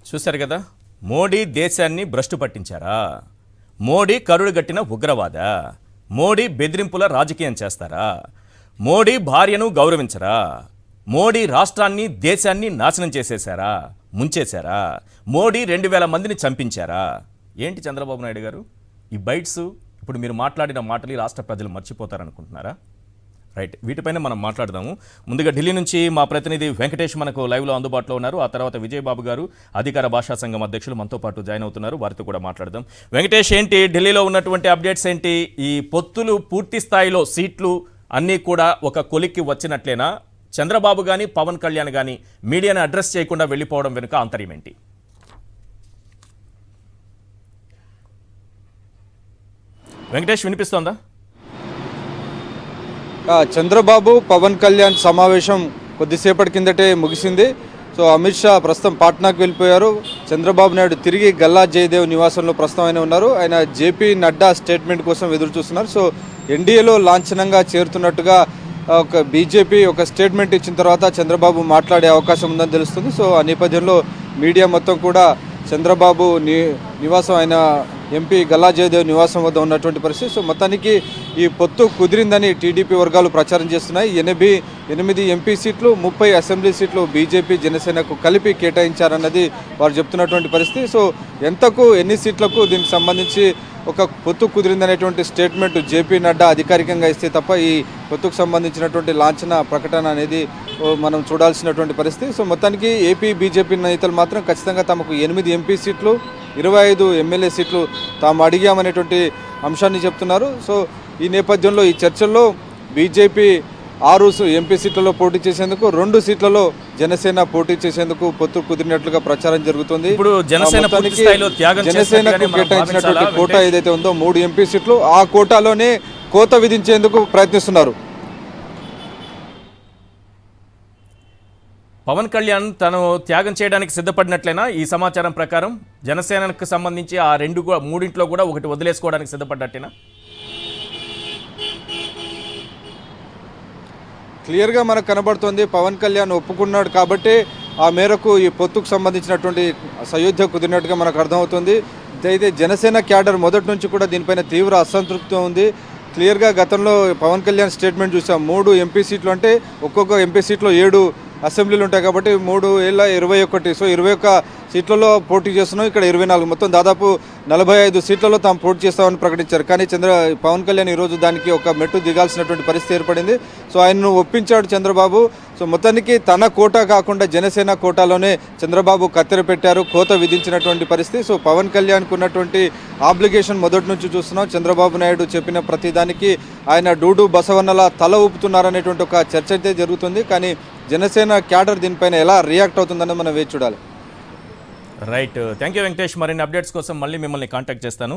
చూశారు కదా, మోడీ దేశాన్ని భ్రష్టు పట్టించారా? మోడీ కరుడుగట్టిన ఉగ్రవాద? మోడీ బెదిరింపుల రాజకీయం చేస్తారా? మోడీ భార్యను గౌరవించరా? మోడీ రాష్ట్రాన్ని దేశాన్ని నాశనం చేసేశారా, ముంచేశారా? మోడీ 2000 మందిని చంపించారా? ఏంటి చంద్రబాబు నాయుడు గారు ఈ బైట్స్? ఇప్పుడు మీరు మాట్లాడిన మాటలు ఈ రాష్ట్ర ప్రజలు మర్చిపోతారనుకుంటున్నారా? రైట్, వీటిపైన మనం మాట్లాడదాము. ముందుగా ఢిల్లీ నుంచి మా ప్రతినిధి వెంకటేష్ మనకు లైవ్లో అందుబాటులో ఉన్నారు. ఆ తర్వాత విజయబాబు గారు అధికార భాషా సంఘం అధ్యక్షులు మనతో పాటు జాయిన్ అవుతున్నారు. వారితో కూడా మాట్లాడదాం. వెంకటేష్, ఏంటి ఢిల్లీలో ఉన్నటువంటి అప్డేట్స్ ఏంటి? ఈ పొత్తులు పూర్తి స్థాయిలో సీట్లు అన్నీ కూడా ఒక కొలిక్కి వచ్చినట్లేనా? చంద్రబాబు కానీ పవన్ కళ్యాణ్ కానీ మీడియాని అడ్రస్ చేయకుండా వెళ్ళిపోవడం వెనుక ఆంతర్యం ఏంటి? వెంకటేష్, వినిపిస్తోందా? చంద్రబాబు పవన్ కళ్యాణ్ సమావేశం కొద్దిసేపటి కిందటే ముగిసింది. సో అమిత్ షా ప్రస్తుతం పాట్నాకు వెళ్ళిపోయారు. చంద్రబాబు నాయుడు తిరిగి గల్లా జయదేవ్ నివాసంలో ప్రస్తుతం ఆయన ఉన్నారు. ఆయన జేపీ నడ్డా స్టేట్మెంట్ కోసం ఎదురు చూస్తున్నారు. సో ఎన్డీఏలో లాంఛనంగా చేరుతున్నట్టుగా ఒక బీజేపీ ఒక స్టేట్మెంట్ ఇచ్చిన తర్వాత చంద్రబాబు మాట్లాడే అవకాశం ఉందని తెలుస్తుంది. సో ఆ నేపథ్యంలో మీడియా మొత్తం కూడా చంద్రబాబు నివాసం ఆయన ఎంపీ గల్లా జయదేవ్ నివాసం వద్ద ఉన్నటువంటి పరిస్థితి. సో మొత్తానికి ఈ పొత్తు కుదిరిందని టీడీపీ వర్గాలు ప్రచారం చేస్తున్నాయి. 8 ఎంపీ సీట్లు, 30 అసెంబ్లీ సీట్లు బీజేపీ జనసేనకు కలిపి కేటాయించారన్నది వారు చెప్తున్నటువంటి పరిస్థితి. సో ఎంతకు ఎన్ని సీట్లకు దీనికి సంబంధించి ఒక పొత్తు కుదిరిందనేటువంటి స్టేట్మెంట్ జేపీ నడ్డా అధికారికంగా ఇస్తే తప్ప ఈ పొత్తుకు సంబంధించినటువంటి లాంఛన ప్రకటన అనేది మనం చూడాల్సినటువంటి పరిస్థితి. సో మొత్తానికి ఏపీ బీజేపీ నేతలు మాత్రం ఖచ్చితంగా తమకు 8 ఎంపీ సీట్లు, 25 ఎమ్మెల్యే సీట్లు తాము అడిగామనేటువంటి అంశాన్ని చెప్తున్నారు. సో ఈ నేపథ్యంలో ఈ చర్చల్లో బీజేపీ 6 ఎంపీ సీట్లలో పోటీ చేసేందుకు, 2 సీట్లలో జనసేన పోటీ చేసేందుకు పొత్తు కుదిరినట్లుగా ప్రచారం జరుగుతుంది. ఇప్పుడు జనసేనకు కేటాయించినటువంటి కోటా ఏదైతే ఉందో 3 ఎంపీ సీట్లు, ఆ కోటాలోనే కోత విధించేందుకు ప్రయత్నిస్తున్నారు. పవన్ కళ్యాణ్ తను త్యాగం చేయడానికి సిద్ధపడినట్లేనా? ఈ సమాచారం ప్రకారం జనసేనకు సంబంధించి ఆ 3 కూడా ఒకటి వదిలేసుకోవడానికి సిద్ధపడ్డట్టేనా? క్లియర్గా మనకు కనబడుతుంది. పవన్ కళ్యాణ్ ఒప్పుకున్నాడు కాబట్టి ఆ మేరకు ఈ పొత్తుకు సంబంధించినటువంటి సయోధ్య కుదిరినట్టుగా మనకు అర్థమవుతుంది. అయితే జనసేన క్యాడర్ మొదటి నుంచి కూడా దీనిపైన తీవ్ర అసంతృప్తి ఉంది. క్లియర్గా గతంలో పవన్ కళ్యాణ్ స్టేట్మెంట్ చూసాం. 3 ఎంపీ సీట్లు అంటే ఒక్కొక్క ఎంపీ సీట్లో 7 అసెంబ్లీలు ఉంటాయి కాబట్టి 3 ఏళ్ళ 21. సో 21 సీట్లలో పోటీ చేస్తున్నాం, ఇక్కడ 24, మొత్తం దాదాపు 45 సీట్లలో తాము పోటీ చేస్తామని ప్రకటించారు. కానీ పవన్ కళ్యాణ్ ఈరోజు దానికి ఒక మెట్టు దిగాల్సినటువంటి పరిస్థితి ఏర్పడింది. సో ఆయనను ఒప్పించాడు చంద్రబాబు. సో మొత్తానికి తన కోటా కాకుండా జనసేన కోటాలోనే చంద్రబాబు కత్తెర పెట్టారు, కోత విధించినటువంటి పరిస్థితి. సో పవన్ కళ్యాణ్కు ఉన్నటువంటి ఆబ్లిగేషన్ మొదటి నుంచి చూస్తున్నాం. చంద్రబాబు నాయుడు చెప్పిన ప్రతిదానికి ఆయన డూడు బసవన్నలా తల ఊపుతున్నారనేటువంటి ఒక చర్చ అయితే జరుగుతుంది. కానీ జనసేన క్యాడర్ దీనిపైన ఎలా రియాక్ట్ అవుతుందని మనం వేచి చూడాలి. Right, thank you Venkatesh. మరిన్ని అప్డేట్స్ కోసం మళ్ళీ మిమ్మల్ని కాంటాక్ట్ చేస్తాను.